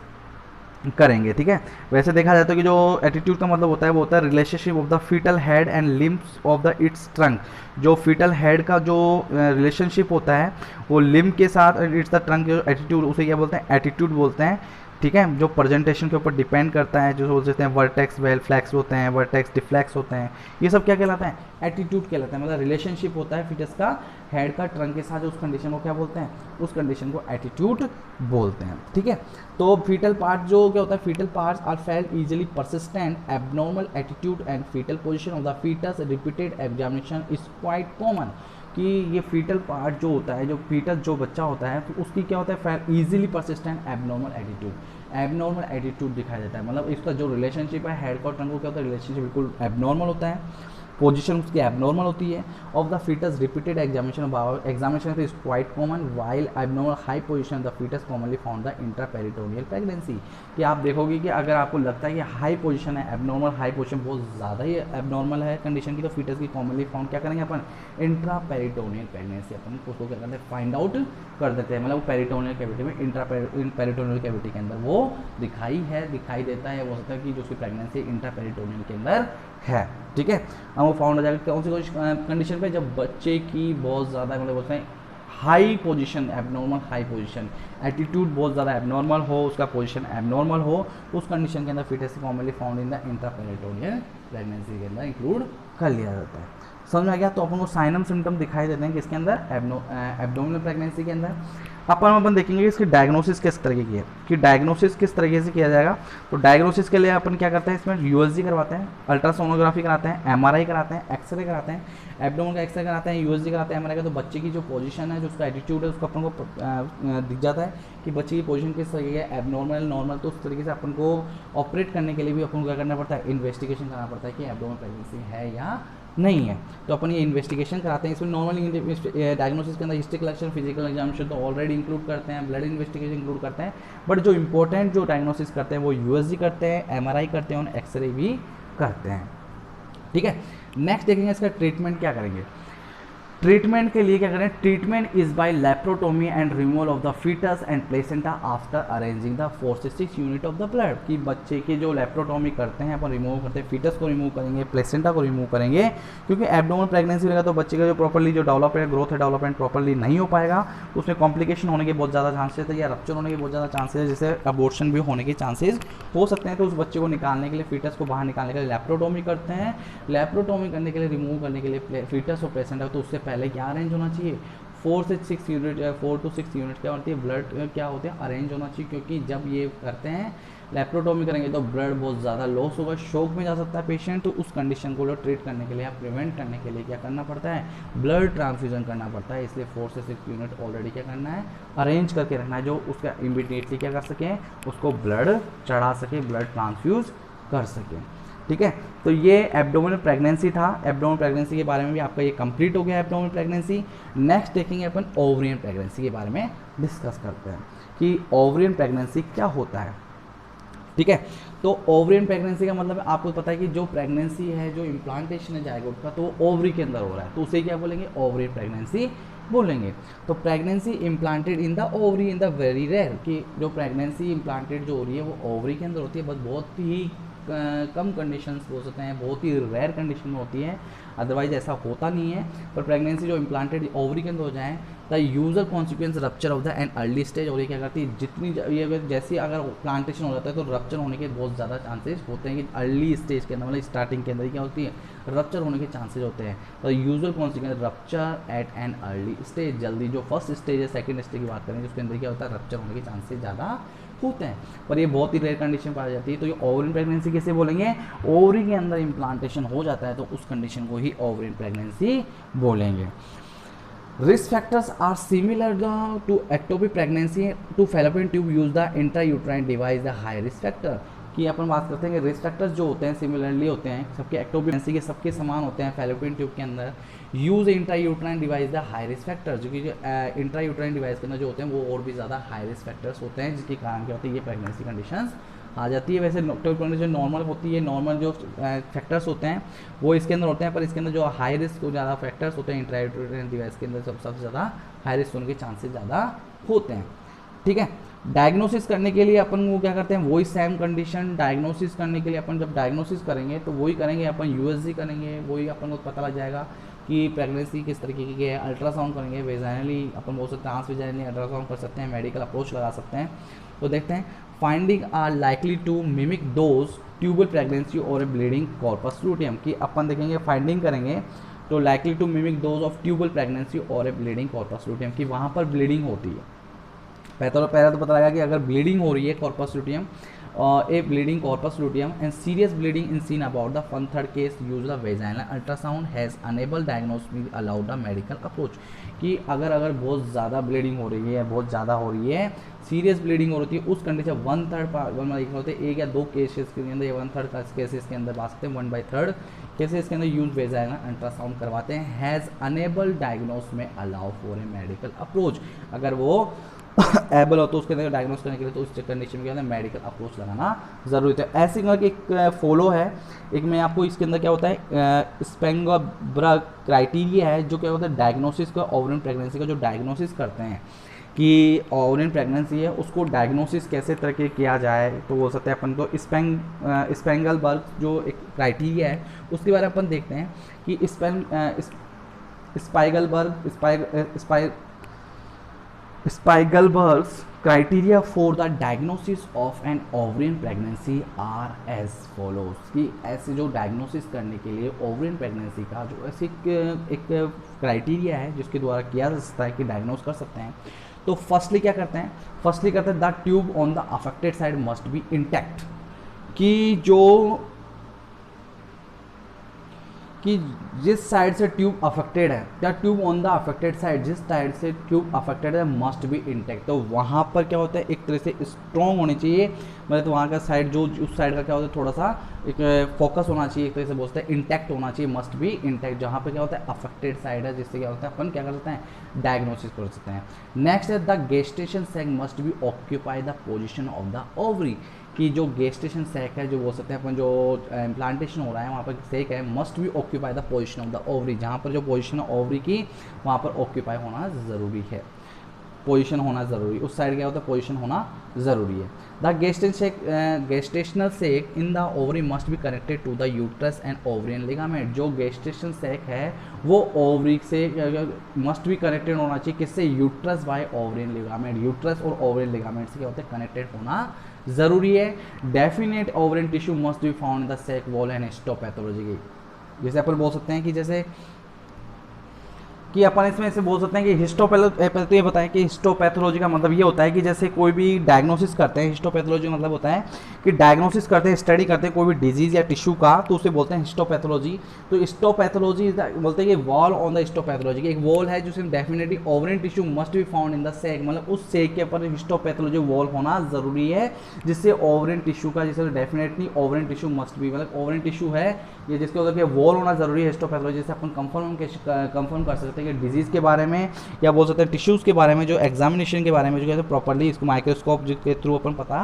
Speaker 1: करेंगे। ठीक है, वैसे देखा जाए तो कि जो एटीट्यूड का मतलब होता है वो होता है relationship of the foetal head and limbs of the its trunk. जो फीटल हेड का जो रिलेशनशिप होता है वो लिम्ब के साथ, इट्स द ट्रंक, जो एटीट्यूड उसे क्या बोलते हैं, एटीट्यूड बोलते हैं। ठीक है, जो प्रेजेंटेशन के ऊपर डिपेंड करता है, जो बोल सकते हैं वर्टेक्स वेल फ्लैक्स होते हैं, वर्टेक्स डिफ्लैक्स होते हैं, ये सब क्या कहलाता है, एटीट्यूड कहलाता है। मतलब रिलेशनशिप होता है फिटस का हेड का ट्रंक के साथ, उस कंडीशन को क्या बोलते हैं, उस कंडीशन को एटीट्यूड बोलते हैं। ठीक है, तो फीटल पार्ट जो क्या होता है, foetal parts are felt easily persistent abnormal attitude and foetal position of the foetus repeated examination is quite common. कि ये फीटल पार्ट जो होता है, जो फीटस जो बच्चा होता है, तो उसकी क्या होता है, इजीली परसिस्टेंट एबनॉर्मल एटीट्यूड दिखाई देता है। मतलब इसका जो रिलेशनशिप है हेड का ट्रंक को क्या होता है, रिलेशनशिप बिल्कुल एबनॉर्मल होता है, पोजीशन उसकी एबनॉर्मल होती है। Of the foetus repeated examination is quite common while abnormal high position the foetus commonly found the intraperitoneal pregnancy. कि आप देखोगे कि अगर आपको लगता है कि हाई पोजीशन है, एबनॉर्मल हाई पोजीशन बहुत ज़्यादा ही एबनॉर्मल है कंडीशन की, तो फीटस की कॉमनली फाउंड क्या करेंगे अपन, इंट्रापेरिटोनियल प्रेगनेंसी अपन उसको क्या करते हैं, फाइंड आउट कर देते हैं। मतलब पेरिटोनियल कैविटी में, इंट्रापेरिटोनियल कैविटी के अंदर वो दिखाई देता है, हो सकता है कि जो उसकी प्रेगनेंसी इंट्रापेरिटोनियल के अंदर है, ठीक है। अब वो फाउंड हो जाएगा कौन सी कंडीशन पे, जब बच्चे की बहुत ज़्यादा मतलब बोलते हैं high position, abnormal high position, attitude बहुत ज़्यादा एबनॉर्मल हो, उसका पोजीशन एबनॉर्मल हो, तो उस कंडीशन के अंदर foetus commonly found in the intraperitoneal pregnancy के अंदर इंक्लूड कर लिया जाता है। समझ में आ गया। तो अपन को साइनम सिम्टम दिखाई देते हैं किसके अंदर, एब्डोमिनल प्रेगनेंसी के अंदर। अपन देखेंगे कि इसकी डायग्नोसिस किस तरीके की है, कि डायग्नोसिस किस तरीके से किया जाएगा। तो डायग्नोसिस के लिए अपन क्या करते हैं, इसमें यूएसजी करवाते हैं, अल्ट्रासोनोग्राफी कराते हैं, एमआरआई कराते हैं, एक्सरे कराते हैं, एब्डोमेन का एक्सरे कराते हैं, यूएसजी कराते हैं, एमआरआई का। तो बच्चे की जो पोजीशन है, जो उसका एटीट्यूड है, उसको अपन को दिख जाता है कि बच्चे की पोजीशन किस तरीके की है, एबनॉर्मल, नॉर्मल। तो उस तरीके से अपन को ऑपरेट करने के लिए भी अपन को क्या करना पड़ता है, इन्वेस्टिगेशन करना पड़ता है कि एब्डोमेन प्रेगनेंसी है या नहीं है। तो अपन ये इन्वेस्टिगेशन कराते हैं। इसमें नॉर्मली डायग्नोसिस के अंदर हिस्ट्री कलेक्शन, फिजिकल एग्जामिनेशन तो ऑलरेडी इंक्लूड करते हैं, ब्लड इन्वेस्टिगेशन इंक्लूड करते हैं, बट जो इंपॉर्टेंट जो डायग्नोसिस करते हैं वो यूएसजी करते हैं, एमआरआई करते हैं और एक्सरे भी करते हैं, ठीक है। नेक्स्ट देखेंगे इसका ट्रीटमेंट क्या करेंगे। ट्रीटमेंट के लिए क्या करें, treatment is by laparotomy and removal of the foetus and placenta after arranging the 4 से 6 यूनिट ऑफ द ब्लड। कि बच्चे की जो लेप्रोटोमी करते हैं अपन, रिमूव करते हैं, फीटस को रिमूव करेंगे, प्लेसेंटा को रिमूव करेंगे, क्योंकि एब्डोमेनल प्रेगनेंसी रहेगा तो बच्चे का जो प्रॉपर्ली जो डेवलपमेंट ग्रोथ है, डेवलपमेंट प्रॉपर्ली नहीं हो पाएगा, उसमें कॉम्प्लिकेशन होने के बहुत ज़्यादा चांसेस है, या रप्चर होने के बहुत ज़्यादा चांसेस है, जैसे अबॉर्शन भी होने के चांसेस हो सकते हैं। तो उस बच्चे को निकालने के लिए, फीटस को बाहर निकालने के लिए लेप्रोटोमी करते हैं। लेप्रोटोमी करने के लिए, रिमूव करने के लिए फीटस और प्लेसेंटा, तो उससे पहले क्या अरेंज होना चाहिए, 4 से 6 यूनिट या 4 to 6 यूनिट क्या होती है, ब्लड क्या होते हैं, अरेंज होना चाहिए। क्योंकि जब ये करते हैं, लेप्रोटोमी करेंगे तो ब्लड बहुत ज़्यादा लॉस होगा, शॉक में जा सकता है पेशेंट। तो उस कंडीशन को ट्रीट करने के लिए या प्रिवेंट करने के लिए क्या करना पड़ता है, ब्लड ट्रांसफ्यूजन करना पड़ता है। इसलिए 4 से 6 यूनिट ऑलरेडी क्या करना है, अरेंज करके रखना है, जो उसका इमीडिएटली क्या कर सकें, उसको ब्लड चढ़ा सके, ब्लड ट्रांसफ्यूज कर सके, ठीक है। तो ये एब्डोमिनल प्रेगनेंसी था। एब्डोमिनल प्रेगनेंसी के बारे में भी आपका ये कंप्लीट हो गया एब्डोमिनल प्रेगनेंसी। नेक्स्ट देखेंगे अपन ओवरियन प्रेगनेंसी के बारे में डिस्कस करते हैं कि ओवरियन प्रेगनेंसी क्या होता है, ठीक है। तो ओवरियन प्रेगनेंसी का मतलब आपको पता है कि जो प्रेगनेंसी है, जो इम्प्लांटेशन है जायगोट का, तो वो ओवरी के अंदर हो रहा है, तो उसे क्या बोलेंगे, ओवरियन प्रेगनेंसी बोलेंगे। तो pregnancy implanted in the ovary in the very rare, कि जो प्रेगनेंसी इम्प्लांटेड जो हो रही है वो ओवरी के अंदर होती है, बस बहुत ही कम कंडीशंस हो सकते हैं, बहुत ही रेयर कंडीशन में होती है, अदरवाइज ऐसा होता नहीं है। पर प्रेगनेंसी जो इम्प्लांटेड ओवरी के अंदर हो जाए, the user consequence rupture of the N early stage. और ये क्या करती है, जितनी ये जैसे अगर प्लांटेशन हो जाता है तो रप्चर होने के बहुत ज़्यादा चांसेस होते हैं, कि अर्ली स्टेज के अंदर मतलब स्टार्टिंग के अंदर ही क्या होती है, रप्चर होने के चांसेस होते हैं। तो usual consequence rupture at an early stage, जल्दी जो फर्स्ट स्टेज है, सेकंड स्टेज की बात करेंगे, उसके अंदर क्या होता है, रप्चर होने के चांसेस ज़्यादा होते हैं, पर ये बहुत ही रेयर कंडीशन पाई जाती है। तो ये ओवरियन प्रेगनेंसी कैसे बोलेंगे, ओवरी के अंदर इम्प्लांटेशन हो जाता है तो उस कंडीशन को ही ओवरियन प्रेगनेंसी बोलेंगे। Risk factors are similar to ectopic pregnancy, to fallopian tube use the intrauterine device the high risk factor. कि अपन बात करते हैं कि रिस्क फैक्टर्स जो होते हैं सिमिलरली होते हैं, सबके एक्टोपिक प्रेगनेंसी के सबके समान होते हैं फैलोपियन ट्यूब के अंदर। Use intrauterine device the high risk factors, जो कि जो इंट्रायूट्राइन डिवाइस के अंदर जो होते हैं वो और भी ज़्यादा हाई रिस्क फैक्टर्स होते हैं, जिसके कारण क्या होता है, ये प्रेगनेंसी कंडीशंस आ जाती है। वैसे जो नॉर्मल होती है, नॉर्मल जो फैक्टर्स होते हैं वो इसके अंदर होते हैं, पर इसके अंदर जो हाई रिस्क को ज़्यादा फैक्टर्स होते हैं इंट्रायूट्राइन डिवाइस के अंदर सबसे ज़्यादा हाई रिस्क होने के चांसेस ज़्यादा होते हैं, ठीक है। डायग्नोसिस करने के लिए अपन वो क्या करते हैं, वही सेम कंडीशन डायग्नोसिस करने के लिए अपन जब डायग्नोसिस करेंगे तो वही करेंगे, अपन यूएसजी करेंगे, वही अपन को पता लग जाएगा कि प्रेगनेंसी किस तरीके की है। अल्ट्रासाउंड करेंगे, वेजाइनली अपन बोल सकते हैं, ट्रांसवेजाइनली अल्ट्रासाउंड कर सकते हैं, मेडिकल अप्रोच लगा सकते हैं। तो देखते हैं, finding are likely to mimic those tubal pregnancy और ए ब्लीडिंग कॉर्पस लूटियम। कि अपन देखेंगे, फाइंडिंग करेंगे तो likely to mimic those of tubal pregnancy और ए ब्लीडिंग कॉर्पस लूटियम, कि वहाँ पर ब्लीडिंग होती है। पहला तो पता लगा कि अगर ब्लीडिंग हो रही है corpus luteum, a bleeding corpus luteum and serious bleeding in seen about the 1/3 case use the vaginal ultrasound has enable diagnosis allowed the medical approach. कि अगर बहुत ज़्यादा ब्लीडिंग हो रही है, बहुत ज़्यादा हो रही है, सीरियस ब्लीडिंग हो रही है, उस कंडीशन 1/3 होते हैं, 1 या 2 केसेस के अंदर या 1/3 केसेस के अंदर बात करते हैं, 1/3 केसेस के अंदर यूज वेजाइनल अल्ट्रासाउंड करवाते हैं। हैज़ अनेबल डायग्नोस में allow for a medical approach, अगर वो एबल हो तो उसके अंदर डायग्नोस करने के लिए तो उस कंडीशन के अंदर मेडिकल अप्रोच लगाना ज़रूरी है। ऐसी करके एक फॉलो है, एक मैं आपको इसके अंदर क्या होता है, स्पेंगोब्रा क्राइटेरिया है, जो क्या होता है डायग्नोसिस का, ओवरियन प्रेगनेंसी का जो डायग्नोसिस करते हैं कि ओवरियन प्रेगनेंसी है उसको डायग्नोसिस कैसे तरीके किया जाए, तो बोल सकते हैं अपन तो स्पेंगलबर्ग जो एक क्राइटेरिया है उसके बारे में अपन देखते हैं कि स्पाइगलबर्ग्स criteria for the diagnosis of an ovarian pregnancy are as follows कि ऐसे जो डायग्नोसिस करने के लिए ओवरियन प्रेगनेंसी का जो ऐसे एक क्राइटेरिया है जिसके द्वारा किया जा सकता है कि डायग्नोस कर सकते हैं। तो फर्स्टली क्या करते हैं, the tube on the affected side must be intact, कि जिस साइड से ट्यूब अफेक्टेड है या tube on the affected side, जिस साइड से ट्यूब अफेक्टेड है मस्ट बी इंटैक्ट। तो वहाँ पर क्या होता है, एक तरह से स्ट्रॉन्ग होनी चाहिए, मतलब तो वहाँ का साइड जो उस साइड का क्या होता है थोड़ा सा एक फोकस होना चाहिए, एक तरह से बोलते हैं इंटैक्ट होना चाहिए, मस्ट बी इंटैक्ट, जहाँ पर क्या होता है अफेक्टेड साइड है, जिससे क्या होता है अपन क्या कर सकते हैं डायग्नोसिस कर सकते हैं। नेक्स्ट है the gestation sac must be occupy the position of the ovary, कि जो गेस्टेशन सैक है जो बोल सकते हैं अपन जो इम्प्लांटेशन हो रहा है वहाँ पर सेक है must be occupy the position of the ovary, जहाँ पर जो पोजीशन है ओवरी की वहाँ पर ऑक्यूपाई होना ज़रूरी है, पोजीशन होना ज़रूरी, उस साइड क्या होता है पोजीशन होना ज़रूरी है। The gestational sac in the ovary must be connected to the uterus and ovarian ligament, जो गेस्टेशन सेक है वो ओवरी से मस्ट बी कनेक्टेड होना चाहिए, किससे, uterus by ovarian ligament, uterus और ओवरियन लिगामेंट से क्या होता है कनेक्टेड होना ज़रूरी है। Definite ovarian tissue must be found in the sac wall and histopathology की, जैसे अपन बोल सकते हैं कि जैसे कि अपन इसमें ऐसे बोल सकते हैं कि हिस्टोपैथोलॉजी, ये बताएं कि हिस्टोपैथोलॉजी का मतलब ये होता है कि जैसे कोई भी डायग्नोसिस करते हैं, हिस्टोपैथोलॉजी का मतलब होता है कि डायग्नोसिस करते हैं, स्टडी करते हैं कोई भी डिजीज़ या टिश्यू का, तो उसे बोलते हैं हिस्टोपैथोलॉजी। तो हिस्टोपैथोलॉजी बोलते हैं कि वॉल ऑन द हिस्टोपैथोलॉजी, एक वॉल है जिसमें definitely ovarian tissue must be found in the सेक, मतलब उस सेक के ऊपर हिस्टोपैथोलॉजी वॉल होना ज़रूरी है, जिससे ओवरियन टिश्यू का, जिससे definitely ovarian tissue must B, मतलब ओवरियन टिश्यू है ये जिसके उधर वॉल होना ज़रूरी है हिस्टोपैथोलॉजी से अपन कंफर्म कर सकते हैं कि डिजीज़ के बारे में या बोल सकते हैं टिश्यूज़ के बारे में, जो एग्जामिनेशन के बारे में जो कहते हैं प्रॉपर्ली इसको माइक्रोस्कोप के थ्रू अपन पता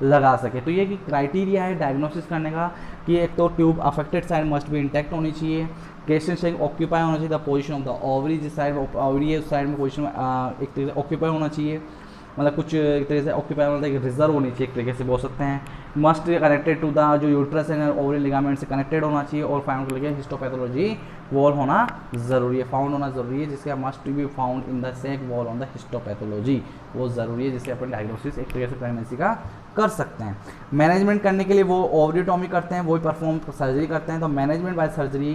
Speaker 1: लगा सके। तो ये कि क्राइटेरिया है डायग्नोसिस करने का कि एक तो tube affected side must be intact होनी चाहिए, गेस्टेशन सैक ऑक्यूपाई होना चाहिए, the position of the ovary, जिस साइड ओवरी है उस साइड में पोजीशन एक तरह से ऑक्यूपाई होना चाहिए, मतलब कुछ एक तरह से ऑक्यूपाई मतलब रिजर्व होनी चाहिए एक तरीके से बोल सकते हैं। मस्ट कनेक्टेड टू द जो यूट्रस एंड ओवरियन लिगामेंट से कनेक्टेड होना चाहिए, और फाउंड करके हिस्टोपैथोलॉजी वॉल होना ज़रूरी है, फाउंड होना ज़रूरी है, जिसका must be found in the sac wall on the histopathology, वो ज़रूरी है जिससे अपन डायग्नोसिस एक तरीके से प्रेगनेंसी का कर सकते हैं। मैनेजमेंट करने के लिए वो ओवरियोटॉमी करते हैं, वही परफॉर्म सर्जरी करते हैं। तो management by surgery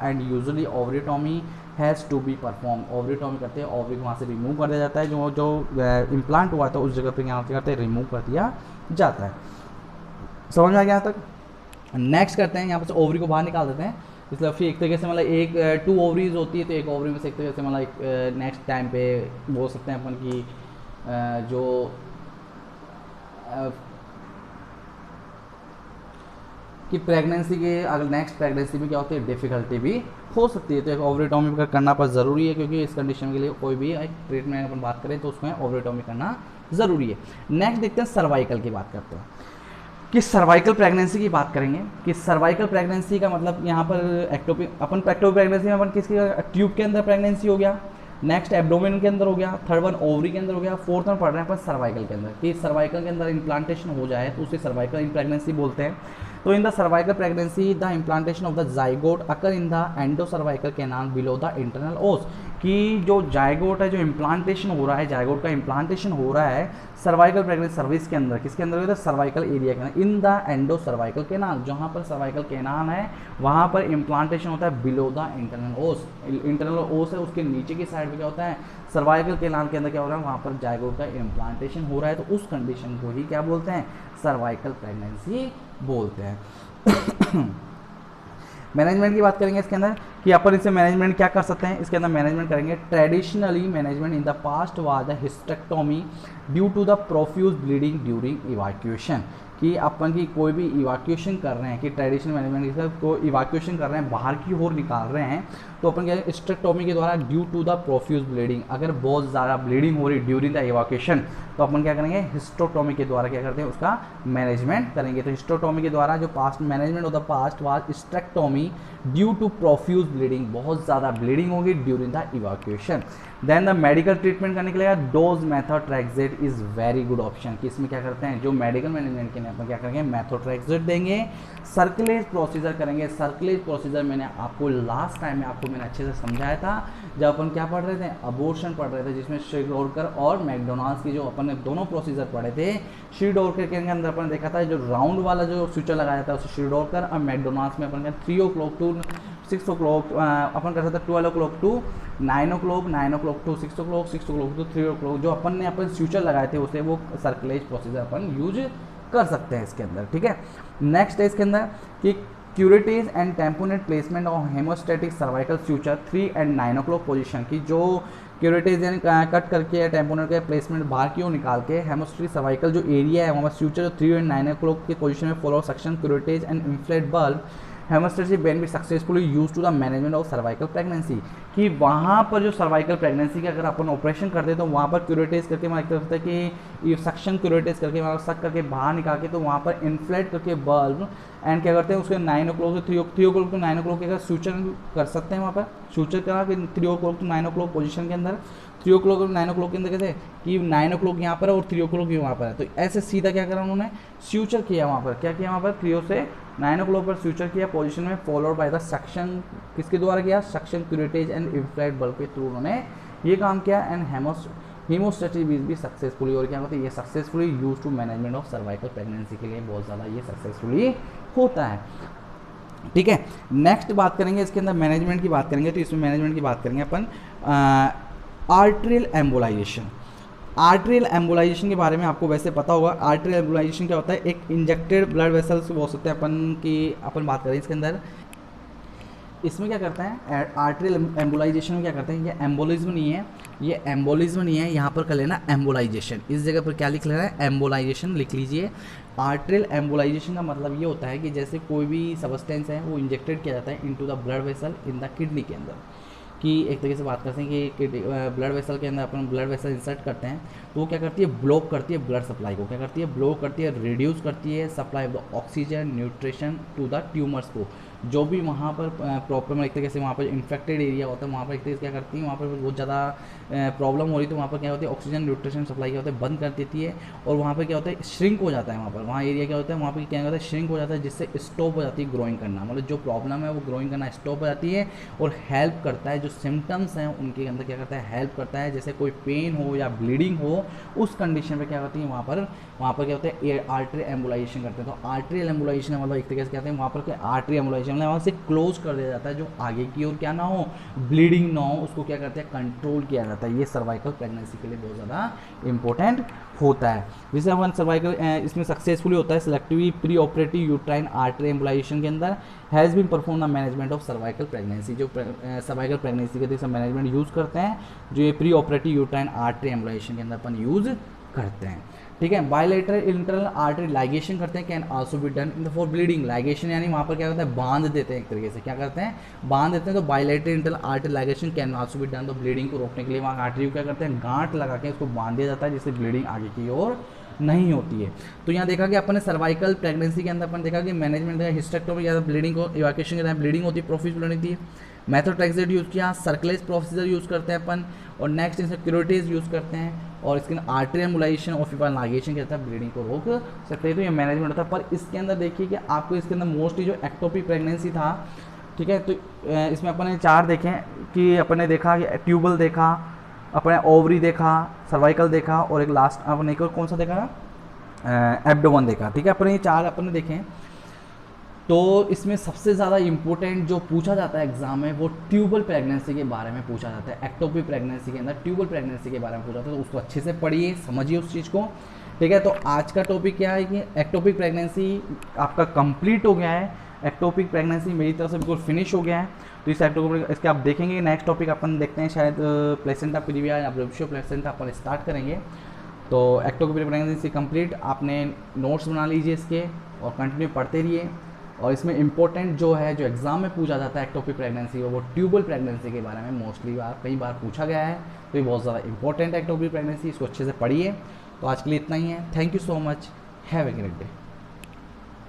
Speaker 1: and usually ovariotomy has to be perform, ovariotomy करते हैं, ओवरी को वहाँ से रिमूव कर दिया जाता है, जो इम्प्लांट हुआ था उस जगह पर यहाँ से करते हैं रिमूव कर दिया जाता है। समझ में आ गया यहाँ तक। नेक्स्ट करते हैं यहाँ पर से ओवरी को बाहर निकाल देते हैं, इसलिए फिर एक तरीके से मतलब एक 2 ओवरीज होती है, तो एक ओवरी में से एक तरीके से मतलब एक नेक्स्ट टाइम पे बोल सकते हैं अपन की जो कि प्रेगनेंसी के अगर नेक्स्ट प्रेगनेंसी में क्या होती है डिफ़िकल्टी भी हो सकती है, तो एक ओवरियोटॉमी करना पर ज़रूरी है, क्योंकि इस कंडीशन के लिए कोई भी एक ट्रीटमेंट अपन बात करें तो उसमें ओवरियोटॉमी करना ज़रूरी है। नेक्स्ट देखते हैं सर्वाइकल की बात करते हैं कि सर्वाइकल प्रेगनेंसी की बात करेंगे कि सर्वाइकल प्रेगनेंसी का मतलब यहाँ पर एक्टोपिक अपन एक्टोपिक प्रेगनेंसी में अपन किसकी ट्यूब के अंदर प्रेगनेंसी हो गया, नेक्स्ट एब्डोमेन के अंदर हो गया, थर्ड वन ओवरी के अंदर हो गया, फोर्थ वन पढ़ रहे हैं अपन सर्वाइकल के अंदर कि सर्वाइकल के अंदर इम्प्लांटेशन हो जाए तो उसे सर्वाइकल प्रेगनेंसी बोलते हैं। तो in the cervical pregnancy the implantation of the zygote occur in the endo cervical canal below the internal ओस, कि जो जाइगोट है जो इम्प्लांटेशन हो रहा है, जाइगोट का इम्प्लांटेशन हो रहा है सर्वाइकल प्रेगनेंसी सर्विस के अंदर, किसके अंदर होता है सर्वाइकल एरिया के अंदर, in the endo cervical canal, जहाँ पर सर्वाइकल कैनाल है वहाँ पर इम्प्लांटेशन होता है बिलो द इंटरनल ओस, इंटरनल ओस है उसके नीचे की साइड पे क्या होता है सर्वाइकल कैनाल के अंदर क्या हो रहा है वहाँ पर जाइगोट का इम्प्लांटेशन हो रहा है, तो उस कंडीशन को ही क्या बोलते हैं सर्वाइकल प्रेगनेंसी बोलते हैं। मैनेजमेंट की बात करेंगे इसके अंदर कि अपन इससे मैनेजमेंट क्या कर सकते हैं, इसके अंदर मैनेजमेंट करेंगे traditionally management in the past was the hysterectomy due to the profuse bleeding during evacuation, कि अपन की कोई भी इवैक्यूएशन कर रहे हैं कि ट्रेडिशनल मैनेजमेंट को इवैक्यूएशन कर रहे हैं बाहर की ओर निकाल रहे हैं, तो अपन क्या हिस्टेक्टोमी के द्वारा due to the profuse bleeding, अगर बहुत ज़्यादा ब्लीडिंग हो रही ड्यूरिंग द इवैक्यूएशन तो अपन क्या करेंगे हिस्टेक्टोमी के द्वारा क्या करते हैं उसका मैनेजमेंट करेंगे। तो हिस्टेक्टोमी के द्वारा जो past management of the past was hysterectomy due to profuse bleeding, बहुत ज़्यादा ब्लीडिंग होगी during the evacuation. Then the medical treatment करने के लिए dose methotrexate is very good option, कि इसमें क्या करते हैं जो मेडिकल मैनेजमेंट के लिए अपन क्या करेंगे, मेथोट्रेक्सेट देंगे, सर्कुलेज प्रोसीजर करेंगे। सर्कुलेज प्रोसीजर मैंने आपको लास्ट टाइम में आपको मैंने अच्छे से समझाया था जब अपन क्या पढ़ रहे थे, अबॉर्शन पढ़ रहे थे, जिसमें शीडोरकर और मैकडोनाल्ड्स की जो अपन ने दोनों प्रोसीजर पढ़े थे। शीडोरकर के अंदर अपन देखा था जो राउंड वाला जो स्विचर लगाया था उसे शीडोरकर, और मैकडोनाल्ड्स में अपन 3 o'clock टू 6 o'clock अपन कर सकते 12 o'clock to 9 o'clock, 9 o'clock to 6 o'clock, 6 o'clock to 3 o'clock, जो अपन ने अपन फ्यूचर लगाए थे उसे वो सर्कुलेज प्रोसीजर अपन यूज कर सकते हैं इसके अंदर, ठीक है। नेक्स्ट है इसके अंदर कि curative and tamponade placement of haemostatic cervical future 3 and 9 o'clock position की, जो क्यूरेटिव यानी कट करके या टेम्पोनेट का प्लेसमेंट बाहर की ओर निकाल के हेमोस्टेटिक सर्वाइकल जो एरिया है वहाँ पर फ्यूचर 3 and 9 o'clock के पोजीशन में follow suction curative and inflate bulb haemostatic ben भी successfully use to the management of cervical pregnancy, कि वहाँ पर जो सर्वाइकल प्रेगनेंसी का अगर अपन ऑपरेशन करते हैं तो वहाँ पर क्यूरेटिव करके हमारा क्या होता है कि ये सक्शन क्यूरेटिव करके हमारा सक करके बाहर निकाल के तो वहाँ पर इन्फ्लेट करके बल्ब एंड क्या करते हैं उसके 9 o'clock से 3 o'clock टू 9 o'clock के अगर सूचर कर सकते हैं वहाँ पर सूचर करा कि 3 o'clock टू 9 o'clock पोजीशन के अंदर 3 o'clock और 9 o'clock के अंदर कैसे कि 9 o'clock यहाँ पर है और 3 o'clock भी वहाँ पर है, तो ऐसे सीधा क्या करा उन्होंने फ्यूचर किया वहाँ पर, क्या किया वहाँ पर 3 से 9 o'clock पर फ्यूचर किया पोजीशन में, फॉलोड बाय द सक्शन किसके द्वारा किया, suction curative and inflate bulb के थ्रू उन्होंने ये काम किया। एंड हीमोस्टेटिक भी सक्सेसफुली और क्या होता है ये successfully use to management of cervical pregnancy के लिए बहुत ज़्यादा ये सक्सेसफुली होता है, ठीक है। नेक्स्ट बात करेंगे इसके अंदर मैनेजमेंट की बात करेंगे, तो इसमें मैनेजमेंट की बात करेंगे अपन आर्टरियल एम्बोलाइजेशन। आर्टरियल एम्बोलाइजेशन के बारे में आपको वैसे पता होगा, आर्टरियल एम्बोलाइजेशन क्या होता है, एक इंजेक्टेड ब्लड वेसल्स बोल सकते हैं अपन की, अपन बात करें इसके अंदर इसमें क्या करते हैं आर्टरियल एम्बोलाइजेशन में क्या करते हैं, ये एम्बोलिज्म नहीं है, ये एम्बोलिज्म नहीं है, यहाँ पर कर लेना एम्बोलाइजेशन, इस जगह पर क्या लिख लेना है एम्बोलाइजेशन लिख लीजिए। आर्टरियल एम्बोलाइजेशन का मतलब ये होता है कि जैसे कोई भी सब्सटेंस है वो इंजेक्टेड किया जाता है into the blood vessel in the kidney के अंदर, कि एक तरीके से बात करते हैं कि ब्लड वेसल के अंदर अपन ब्लड वेसल इंसर्ट करते हैं तो वो क्या करती है ब्लॉक करती है ब्लड सप्लाई को, क्या करती है ब्लॉक करती है, रिड्यूस करती है supply of the oxygen nutrition to the tumours को, जो भी वहाँ पर प्रॉब्लम एक तरीके से वहाँ पर इन्फेक्टेड एरिया होता है वहाँ पर एक तरीके से क्या करती है वहाँ पर बहुत ज़्यादा प्रॉब्लम हो रही तो वहाँ पर क्या होती है ऑक्सीजन न्यूट्रिशन सप्लाई क्या होता है बंद कर देती है, और वहाँ पर क्या होता है श्रिंक हो जाता है, वहाँ पर वहाँ एरिया क्या होता है वहाँ पर क्या होता है श्रिंक हो जाता है, जिससे स्टॉप हो जाती है ग्रोइंग करना, मतलब जो प्रॉब्लम है वो ग्रोइंग करना स्टॉप हो जाती है, और हेल्प करता है जो सिम्टम्स हैं उनके अंदर क्या करता है हेल्प करता है, जैसे कोई पेन हो या ब्लीडिंग हो उस कंडीशन पर क्या करती है वहाँ पर क्या होता है आर्टरी एम्बोलाइजेशन करते हैं। तो आर्टरी एम्बोलाइजेशन मतलब एक तरीके से कहते हैं वहाँ पर क्या आर्टरी एम्बोलाइजेशन मतलब वहाँ से क्लोज कर दिया जाता है, जो आगे की ओर क्या ना हो ब्लीडिंग ना हो उसको क्या करते हैं कंट्रोल किया जाता है। ये सर्वाइकल प्रेगनेंसी के लिए बहुत ज़्यादा इंपॉर्टेंट होता है। जैसे अपन सर्वाइकल इसमें सक्सेसफुली होता है selectively preoperative uterine artery embolisation के अंदर has been perform the management of cervical pregnancy, जो सर्वाइकल प्रेगनेंसी के जैसे मैनेजमेंट यूज़ करते हैं जो ये preoperative uterine artery embolisation के अंदर अपन यूज़ करते हैं, ठीक है। बायलैटरल इंटरनल आर्टरी लाइगेशन करते हैं can also be done in the for bleeding, ligation यानी वहाँ पर क्या होता है बांध देते हैं, एक तरीके से क्या करते हैं बांध देते हैं, तो bilateral internal artery ligation can also be done, तो ब्लीडिंग को रोकने के लिए वहाँ आर्टरी को क्या करते हैं गांठ लगा के उसको बांध दिया जाता है जिससे ब्लीडिंग आगे की ओर नहीं होती है। तो यहाँ देखा कि अपन ने सर्वाइकल प्रेगनेंसी के अंदर अपन देखा कि मैनेजमेंट हिस्टेक्टोमी या ब्लीडिंग को इवैक्यूएशन के टाइम ब्लीडिंग होती है प्रोफिस ब्लीडिंग होती है, मेथोट्रेक्सेट यूज़ किया, सर्कुलेज प्रोसीजर यूज़ करते हैं अपन, और नेक्स्ट इसमें क्यूरेटिव यूज़ करते हैं, और इसके अंदर आर्टरी एम्बोलाइजेशन और फिर लाइगेशन कहता है ब्लीडिंग को रोक सकते हैं, तो ये मैनेजमेंट होता है। पर इसके अंदर देखिए कि आपको इसके अंदर मोस्टली जो एक्टोपिक प्रेगनेंसी था, ठीक है, तो इसमें अपन ने 4 देखें कि अपन ने देखा कि ट्यूबल देखा, अपने ओवरी देखा, सर्वाइकल देखा, और एक लास्ट अपन एक और कौन सा देखा एब्डोमेन देखा, ठीक है। अपन ये 4 अपन ने देखें। तो इसमें सबसे ज़्यादा इम्पोर्टेंट जो पूछा जाता है एग्जाम में वो ट्यूबल प्रेगनेंसी के बारे में पूछा जाता है, एक्टोपिक प्रेगनेंसी के अंदर ट्यूबल प्रेगनेंसी के बारे में पूछा जाता है, तो उसको अच्छे से पढ़िए समझिए उस चीज़ को, ठीक है। तो आज का टॉपिक क्या है कि एक्टोपिक प्रेगनेंसी आपका कंप्लीट हो गया है, एक्टोपिक प्रेगनेंसी मेरी तरफ से बिल्कुल फिनिश हो गया है। तो इस एक्टोपिक इसके आप देखेंगे नेक्स्ट टॉपिक अपन देखते हैं शायद प्लेसेंटा प्रीविया या ब्रेवियो प्लेसेंटा अपन स्टार्ट करेंगे। तो एक्टोपिक प्रेगनेंसी कंप्लीट, आपने नोट्स बना लीजिए इसके और कंटिन्यू पढ़ते रहिए। और इसमें इंपॉर्टेंट जो है जो एग्जाम में पूछा जाता है एक्टोपिक प्रेगनेंसी वो ट्यूबल प्रेगनेंसी के बारे में मोस्टली कई बार पूछा गया है, तो ये बहुत ज़्यादा इंपॉर्टेंट है एक्टोपिक प्रेगनेंसी, इसको अच्छे से पढ़िए। तो आज के लिए इतना ही है, thank you so much, have a great day.